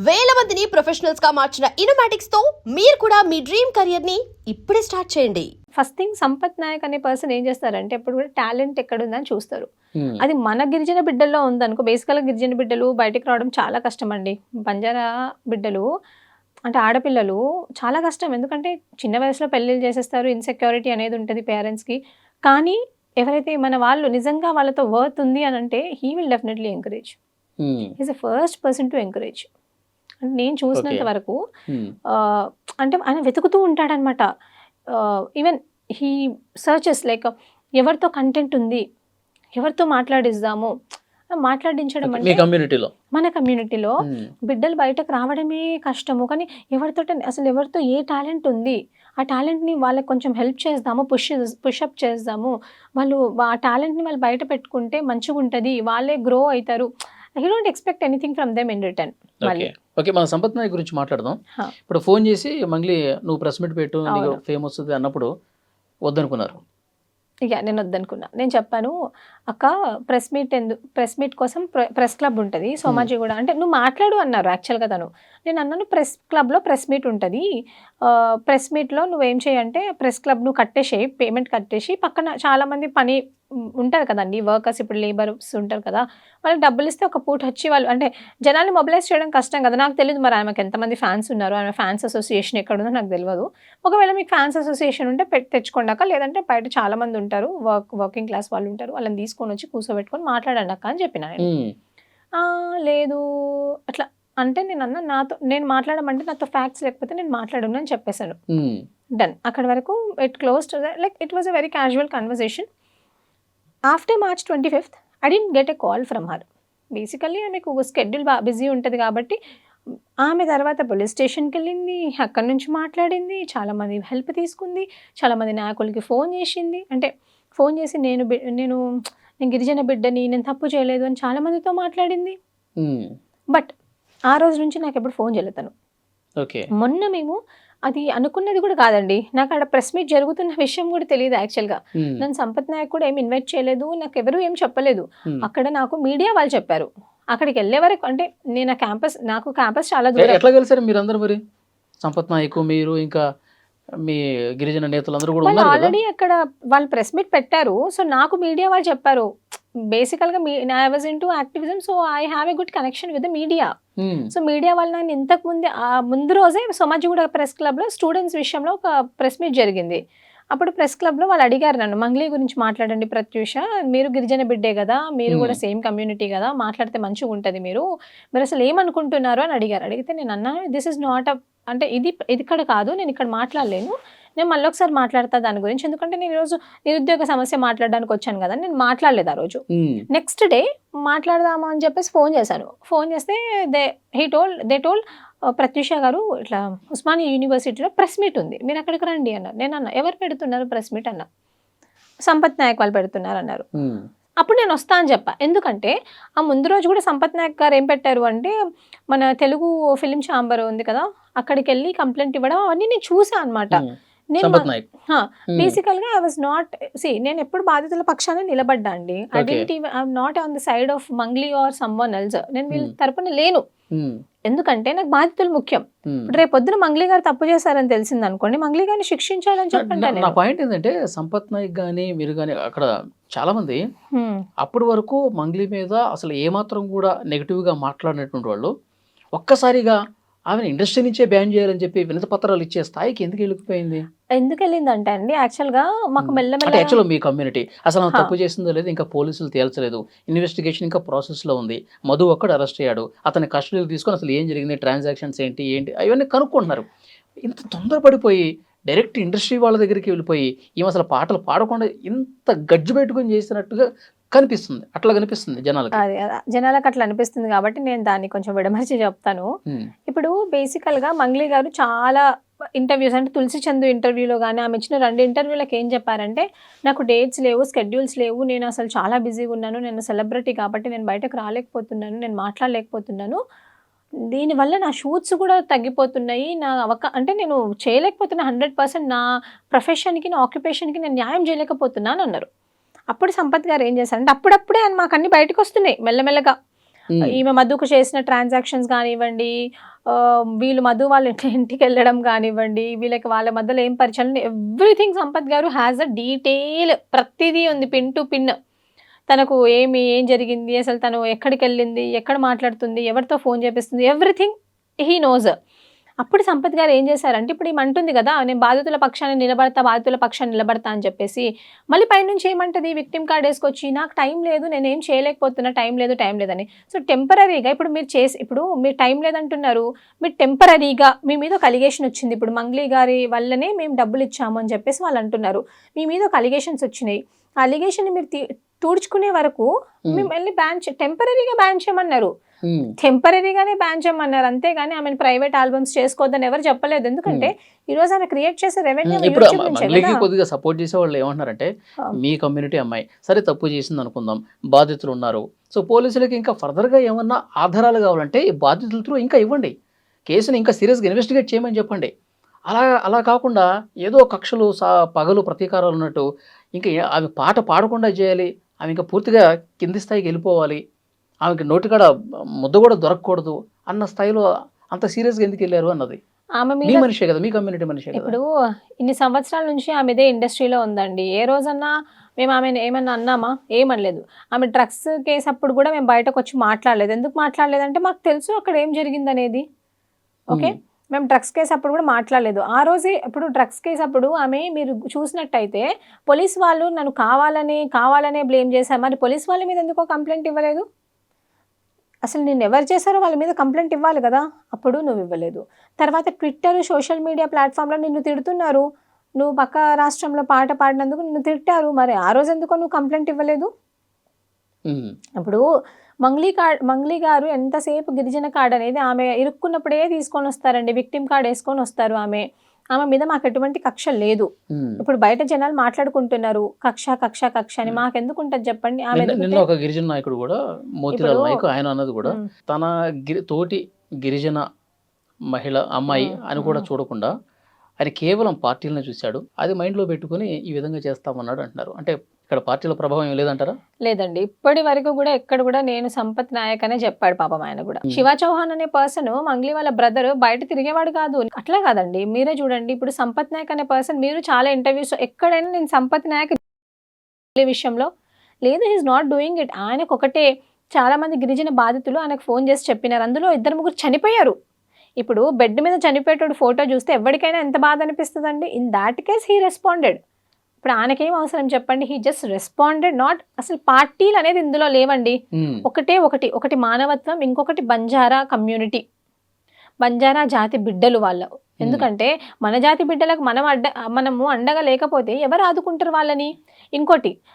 వేల మందిని ప్రొఫెషనల్స్ గా మార్చిన ఇనోమాటిక్స్ తో మీరు కూడా మీ డ్రీమ్ కెరియర్ ని ఇప్పుడే స్టార్ట్ చేయండి. ఫస్ట్ థింగ్ సంపత్ నాయక్ అనే పర్సన్ ఏం చేస్తారంటే ఎప్పుడు కూడా టాలెంట్ ఎక్కడ ఉందని చూస్తారు. అది మన గిరిజన బిడ్డల్లో ఉందనుకో, బేసికల్గా గిరిజన బిడ్డలు బయటకు రావడం చాలా కష్టం అండి. బంజారా బిడ్డలు అంటే ఆడపిల్లలు చాలా కష్టం. ఎందుకంటే చిన్న వయసులో పెళ్ళిళ్ళు చేసేస్తారు, ఇన్సెక్యూరిటీ అనేది ఉంటుంది పేరెంట్స్కి. కానీ ఎవరైతే మన వాళ్ళు నిజంగా వాళ్ళతో వర్త్ ఉంది అని అంటే he will definitely encourage. Is the first person to encourage. అంటే నేను చూసినంత వరకు అంటే ఆయన వెతుకుతూ ఉంటాడనమాట. ఈవెన్ హీ సర్చెస్ లైక్ ఎవరితో కంటెంట్ ఉంది, ఎవరితో మాట్లాడిద్దాము, మాట్లాడించడం అంటే మన కమ్యూనిటీలో బిడ్డలు బయటకు రావడమే కష్టము. కానీ ఎవరితో ఏ టాలెంట్ ఉంది, ఆ టాలెంట్ని వాళ్ళకి కొంచెం హెల్ప్ చేద్దాము, పుషప్ చేద్దాము, వాళ్ళు ఆ టాలెంట్ని వాళ్ళు బయట పెట్టుకుంటే మంచిగా ఉంటుంది, వాళ్ళే గ్రో అవుతారు. I don't expect anything from them in return. Okay, మన సంపత్ నాయక్ గురించి మాట్లాడదాం. ఇప్పుడు ఫోన్ చేసి మంగ్లీ నువ్వు ప్రెస్ మీట్ పెట్టు, నీకు ఫేమ్ వస్తుంది అన్నప్పుడు వద్దనుకున్నారు. ఇక నేను వద్దనుకున్నా. నేను చెప్పాను, అక్క ప్రెస్ మీట్ కోసం ప్రెస్ క్లబ్ ఉంటుంది సోమాజిగూడ అంటే నువ్వు మాట్లాడు అన్నారు యాక్చువల్గా తను. నేను అన్నాను ప్రెస్ క్లబ్లో ప్రెస్ మీట్ ఉంటుంది, ప్రెస్ మీట్లో నువ్వేం చేయంటే ప్రెస్ క్లబ్ నువ్వు కట్టేసేయి, పేమెంట్ కట్టేసి పక్కన చాలామంది పని ఉంటారు కదండి, వర్కర్స్ ఇప్పుడు లేబర్స్ ఉంటారు కదా, వాళ్ళకి డబ్బులు ఇస్తే ఒక పూట వచ్చి వాళ్ళు అంటే జనాన్ని మొబిలైజ్ చేయడం కష్టం కదా. నాకు తెలియదు మరి ఆమెకు ఎంతమంది ఫ్యాన్స్ ఉన్నారు, ఆమె ఫ్యాన్స్ అసోసియేషన్ ఎక్కడ ఉందో నాకు తెలియదు. ఒకవేళ మీకు ఫ్యాన్స్ అసోసియేషన్ ఉంటే తెచ్చుకోండాక, లేదంటే బయట చాలా మంది ఉంటారు, వర్కింగ్ క్లాస్ వాళ్ళు ఉంటారు, వాళ్ళని తీసుకొని వచ్చి కూర్చోబెట్టుకొని మాట్లాడండి అక్క అని చెప్పిన నేను. లేదు అట్లా అంటే నేను అన్న నేను మాట్లాడమంటే నాతో ఫ్యాక్ట్స్ లేకపోతే నేను మాట్లాడను అని చెప్పేశాను. డన్, అక్కడ వరకు it closed. Like it was a very casual conversation. After March 25th I didn't get a call from her. Basically ఆమెకు షెడ్యూల్ బిజీ ఉంటుంది కాబట్టి ఆమె తర్వాత పోలీస్ స్టేషన్కి వెళ్ళింది, అక్కడి నుంచి మాట్లాడింది, చాలామంది హెల్ప్ తీసుకుంది, చాలామంది నాయకులకి ఫోన్ చేసింది. అంటే ఫోన్ చేసి నేను గిరిజన బిడ్డని, నేను తప్పు చేయలేదు అని చాలామందితో మాట్లాడింది. బట్ ఆ రోజు నుంచి నాకు ఎప్పుడు ఫోన్ చేయలేదు తను. మొన్న మేము అది అనుకున్నది కూడా కాదండి, నాకు అక్కడ ప్రెస్ మీట్ జరుగుతున్న విషయం కూడా తెలియదు యాక్చువల్గా. నన్ను సంపత్ నాయక్ కూడా ఏమి ఇన్వైట్ చేయలేదు, నాకు ఎవరు ఏం చెప్పలేదు. అక్కడ నాకు మీడియా వాళ్ళు చెప్పారు. అక్కడికి వెళ్ళే వరకు అంటే నేను నాకు క్యాంపస్ చాలా దూరం. ఎట్లా కలిసారు మీరందరూ మరి? సంపత్ నాయక్, మీరు, ఇంకా మీ గిరిజన నేతలందరూ కూడా ఉన్నారు కదా? ఆల్రెడీ అక్కడ వాళ్ళు ప్రెస్ మీట్ పెట్టారు. సో నాకు మీడియా వాళ్ళు చెప్పారు, బేసికల్గా I was into activism, so I have a good connection with the media. So media వాళ్ళు నన్ను ఇంతకు ముందు రోజే సోమాజిగూడ ప్రెస్ క్లబ్లో స్టూడెంట్స్ విషయంలో ఒక ప్రెస్ మీట్ జరిగింది. అప్పుడు ప్రెస్ క్లబ్లో వాళ్ళు అడిగారు నన్ను, మంగ్లీ గురించి మాట్లాడండి ప్రత్యూష, మీరు గిరిజన బిడ్డే కదా, మీరు కూడా సేమ్ కమ్యూనిటీ కదా, మాట్లాడితే మంచిగా ఉంటుంది, మీరు అసలు ఏమనుకుంటున్నారు అని అడిగారు. అడిగితే నేను అన్నా దిస్ ఇస్ నాట్ అంటే ఇది ఇక్కడ కాదు, నేను ఇక్కడ మాట్లాడలేను, నేను మళ్ళీ ఒకసారి మాట్లాడతా దాని గురించి, ఎందుకంటే నేను ఈరోజు నిరుద్యోగ సమస్య మాట్లాడడానికి వచ్చాను కదా, నేను మాట్లాడలేదు ఆ రోజు. నెక్స్ట్ డే మాట్లాడదామా అని చెప్పేసి ఫోన్ చేశాను. ఫోన్ చేస్తే దే టోల్డ్ ప్రత్యూష గారు ఇట్లా ఉస్మానియా యూనివర్సిటీలో ప్రెస్ మీట్ ఉంది, మీరు అక్కడికి రండి అన్నారు. నేను అన్నా ఎవరు పెడుతున్నారు ప్రెస్ మీట్ అన్నా. సంపత్ నాయక్ వాళ్ళు పెడుతున్నారు అన్నారు. అప్పుడు నేను వస్తా అని చెప్పా. ఎందుకంటే ఆ ముందు రోజు కూడా సంపత్ నాయక్ గారు ఏం పెట్టారు అంటే మన తెలుగు ఫిలిం ఛాంబర్ ఉంది కదా, అక్కడికి వెళ్ళి కంప్లైంట్ ఇవ్వడం అవన్నీ నేను చూసాను అనమాట. నేను బేసికల్ గా ఐ వాజ్ నాట్ నేను ఎప్పుడు బాధితుల పక్షాన నిలబడ్డా అండి. I'm not on the side of Mangli or someone else. నేను వీళ్ళ తరపున లేను, ఎందుకంటే నాకు బాధితులు ముఖ్యం. రేపు పొద్దున మంగ్లీ గారు తప్పు చేశారని తెలిసింది అనుకోండి, మంగ్లీ గారిని శిక్షించాలని చెప్పండి. నా పాయింట్ ఏంటంటే సంపత్ నాయక్ గానీ మీరు కానీ అక్కడ చాలా మంది అప్పటి వరకు మంగ్లీ మీద అసలు ఏమాత్రం కూడా నెగిటివ్ గా మాట్లాడినటువంటి వాళ్ళు ఒక్కసారిగా ఆమె ఇండస్ట్రీ నుంచే బ్యాన్ చేయాలని చెప్పి వినతి పత్రాలు ఇచ్చే స్థాయికి ఎందుకు వెళ్ళిపోయింది? ఎందుకు వెళ్ళిందంటే అండి, యాక్చువల్గా మాకు యాక్చువల్గా మీ కమ్యూనిటీ అసలు తప్పు చేసిందో లేదు, ఇంకా పోలీసులు తేల్చలేదు, ఇన్వెస్టిగేషన్ ఇంకా ప్రాసెస్ లో ఉంది, మధు ఒక్కడు అరెస్ట్ అయ్యాడు, అతని కస్టడీలు తీసుకొని అసలు ఏం జరిగింది, ట్రాన్సాక్షన్స్ ఏంటి అవన్నీ కనుక్కుంటున్నారు. ఇంత తొందరపడిపోయి డైరెక్ట్ ఇండస్ట్రీ వాళ్ళ దగ్గరికి వెళ్ళిపోయి ఈమె అసలు పాటలు పాడకుండా ఇంత గజ్జు పెట్టుకొని చేసినట్టుగా కనిపిస్తుంది. అట్లా కనిపిస్తుంది జనాలకు అట్లా అనిపిస్తుంది కాబట్టి నేను దాన్ని కొంచెం విడమర్చి చెప్తాను. ఇప్పుడు బేసికల్ గా మంగ్లీ గారు చాలా ఇంటర్వ్యూస్ అంటే తులసి చందు ఇంటర్వ్యూలో కానీ ఆమె ఇచ్చిన 2 ఇంటర్వ్యూలకు ఏం చెప్పారంటే నాకు డేట్స్ లేవు, స్కెడ్యూల్స్ లేవు, నేను అసలు చాలా బిజీగా ఉన్నాను, నేను సెలబ్రిటీ కాబట్టి నేను బయటకు రాలేకపోతున్నాను, నేను మాట్లాడలేకపోతున్నాను, దీనివల్ల నా షూట్స్ కూడా తగ్గిపోతున్నాయి, అంటే నేను చేయలేకపోతున్నా 100%, నా ప్రొఫెషన్కి నా ఆక్యుపేషన్కి నేను న్యాయం చేయలేకపోతున్నాను అన్నారు. అప్పుడు సంపత్ గారు ఏం చేశారంటే అప్పుడప్పుడే మాకు అన్ని బయటకు వస్తున్నాయి మెల్లమెల్లగా. ఈమె మధుకు చేసిన ట్రాన్సాక్షన్స్ కానివ్వండి, వీళ్ళు మధు వాళ్ళ ఇంటికి వెళ్ళడం కానివ్వండి, వీళ్ళకి వాళ్ళ మధ్యలో ఏం పరిచయం, ఎవ్రీథింగ్ సంపత్ గారు హ్యాస్ అ డీటెయిల్, ప్రతిదీ ఉంది పిన్ టు పిన్. తనకు ఏం జరిగింది, అసలు తను ఎక్కడికి వెళ్ళింది, ఎక్కడ మాట్లాడుతుంది, ఎవరితో ఫోన్ చేపిస్తుంది, ఎవ్రీథింగ్ హీ నోస్. అప్పుడు సంపత్ గారు ఏం చేశారంటే, ఇప్పుడు ఈమె అంటుంది కదా నేను బాధితుల పక్షాన్ని నిలబడతా అని చెప్పేసి, మళ్ళీ పైనుంచి ఏమంటది, విక్టిమ్ కార్డ్ వేసుకొచ్చి నాకు టైం లేదు, నేనేం చేయలేకపోతున్నా, టైం లేదని. సో టెంపరీగా ఇప్పుడు మీరు టైం లేదంటున్నారు, మీరు టెంపరీగా మీ మీద ఒక అలిగేషన్ వచ్చింది, ఇప్పుడు మంగ్లీ గారి వల్లనే మేము డబ్బులు ఇచ్చాము అని చెప్పేసి వాళ్ళు అంటున్నారు, మీ మీద ఒక అలిగేషన్స్ వచ్చినాయి, ఆ అలిగేషన్ మీరు తుడుచుకునే వరకు మిమ్మల్ని టెంపరీగా బ్యాన్ చేయమన్నారు, టెంపరీగానే బ్యాన్ చేయమన్నారు, అంతేగాని ఆమె ప్రైవేట్ ఆల్బమ్స్ చేసుకోవద్దని ఎవరు చెప్పలేదు. ఎందుకంటే ఈ రోజు ఆమె క్రియేట్ చేసే రెవెన్యూ ఇప్పుడు మంగ్లీకి కొద్దిగా సపోర్ట్ చేసే వాళ్ళు ఏమంటున్నారంటే, మీ కమ్యూనిటీ అమ్మాయి సరే తప్పు చేసింది అనుకుందాం, బాధితులు ఉన్నారు, సో పోలీసులకి ఇంకా ఫర్దర్గా ఏమన్నా ఆధారాలు కావాలంటే ఈ బాధితుల త్రూ ఇంకా ఇవ్వండి, కేసుని ఇంకా సీరియస్గా ఇన్వెస్టిగేట్ చేయమని చెప్పండి. అలా కాకుండా ఏదో కక్షలు పగలు ప్రతీకారాలు ఉన్నట్టు ఇంకా ఆమె పాట పాడకుండా చేయాలి, ఆమె ఇంకా పూర్తిగా కింది స్థాయికి వెళ్ళిపోవాలి, ఆమెకి నోటికాడ ముద్ద కూడా దొరకకూడదు అన్న స్థాయిలో అంత సీరియస్గా ఎందుకు వెళ్ళారు అన్నది. ఆమె మీ మనిషే కదా, మీ కమ్యూనిటీ మనిషే కదా. ఇప్పుడు ఇన్ని సంవత్సరాల నుంచి ఆమె ఇదే ఇండస్ట్రీలో ఉందండి, ఏ రోజన్నా మేము ఆమెను ఏమన్నా అన్నామా, ఏమనలేదు. ఆమె డ్రగ్స్ కేసు అప్పుడు కూడా మేము బయటకు వచ్చి మాట్లాడలేదు. ఎందుకు మాట్లాడలేదంటే మాకు తెలుసు అక్కడ ఏం జరిగింది అనేది. ఓకే, మేము డ్రగ్స్ కేసు అప్పుడు కూడా మాట్లాడలేదు. ఆ రోజే ఇప్పుడు డ్రగ్స్ కేసు అప్పుడు ఆమె మీరు చూసినట్టయితే పోలీస్ వాళ్ళు నన్ను కావాలనే బ్లేమ్ చేశారు, మరి పోలీస్ వాళ్ళ మీద ఎందుకో కంప్లైంట్ ఇవ్వలేదు? అసలు నేను ఎవరు చేశారో వాళ్ళ మీద కంప్లైంట్ ఇవ్వాలి కదా, అప్పుడు నువ్వు ఇవ్వలేదు. తర్వాత ట్విట్టర్, సోషల్ మీడియా ప్లాట్ఫామ్లో నిన్ను తిడుతున్నారు, నువ్వు పక్క రాష్ట్రంలో పాట పాడినందుకు నిన్ను తిట్టారు, మరి ఆ రోజు ఎందుకో నువ్వు కంప్లైంట్ ఇవ్వలేదు? ఇప్పుడు మంగ్లీ గారు ఎంతసేపు గిరిజన కార్డ్ అనేది ఆమె ఇరుక్కున్నప్పుడే తీసుకొని వస్తారండి, విక్టిమ్ కార్డ్ వేసుకొని వస్తారు. ఆమె మీద మాకు ఎటువంటి కక్ష లేదు. ఇప్పుడు బయట జనాలు మాట్లాడుకుంటున్నారు కక్ష అని, మాకెందుకు ఉంటుంది చెప్పండి? ఆమె నిన్న ఒక గిరిజన నాయకుడు కూడా, మోతీలాల్ నాయక్, ఆయన అన్నది కూడా తన తోటి గిరిజన మహిళ అమ్మాయి అని కూడా చూడకుండా ఆయన కేవలం పార్టీలను చూశాడు, అది మైండ్లో పెట్టుకుని ఈ విధంగా చేస్తామన్నాడు అంటున్నారు. అంటే ఇక్కడ పార్టీల ప్రభావం ఏం లేదంటారా? లేదండి, ఇప్పటి వరకు కూడా ఎక్కడ కూడా నేను సంపత్ నాయక్ అనే చెప్పాడు పాపం ఆయన కూడా. శివ చౌహాన్ అనే పర్సన్ మంగ్లీ వాళ్ళ బ్రదర్ బయట తిరిగేవాడు కాదు, అట్లా కాదండి. మీరే చూడండి, ఇప్పుడు సంపత్ నాయక్ అనే పర్సన్, మీరు చాలా ఇంటర్వ్యూస్ ఎక్కడైనా నేను సంపత్ నాయక్ విషయంలో లేదు, హీఈస్ నాట్ డూయింగ్ ఇట్. ఆయనకు ఒకటే, చాలా మంది గిరిజన బాధితులు ఆయనకు ఫోన్ చేసి చెప్పినారు, అందులో 2-3 చనిపోయారు. ఇప్పుడు బెడ్ మీద చనిపోయేటోడు ఫోటో చూస్తే ఎవరికైనా ఎంత బాధ అనిపిస్తుందండి. In that case he responded. ఇప్పుడు ఆయనకేం అవసరం చెప్పండి, హీ జస్ట్ రెస్పాండెడ్. నాట్ అసలు పార్టీలు అనేది ఇందులో లేవండి, ఒకటి మానవత్వం, ఇంకొకటి బంజారా కమ్యూనిటీ, బంజారా జాతి బిడ్డలు వాళ్ళు. ఎందుకంటే మన జాతి బిడ్డలకు మనము అండగా లేకపోతే ఎవరు ఆదుకుంటారు వాళ్ళని? ఇంకోటి,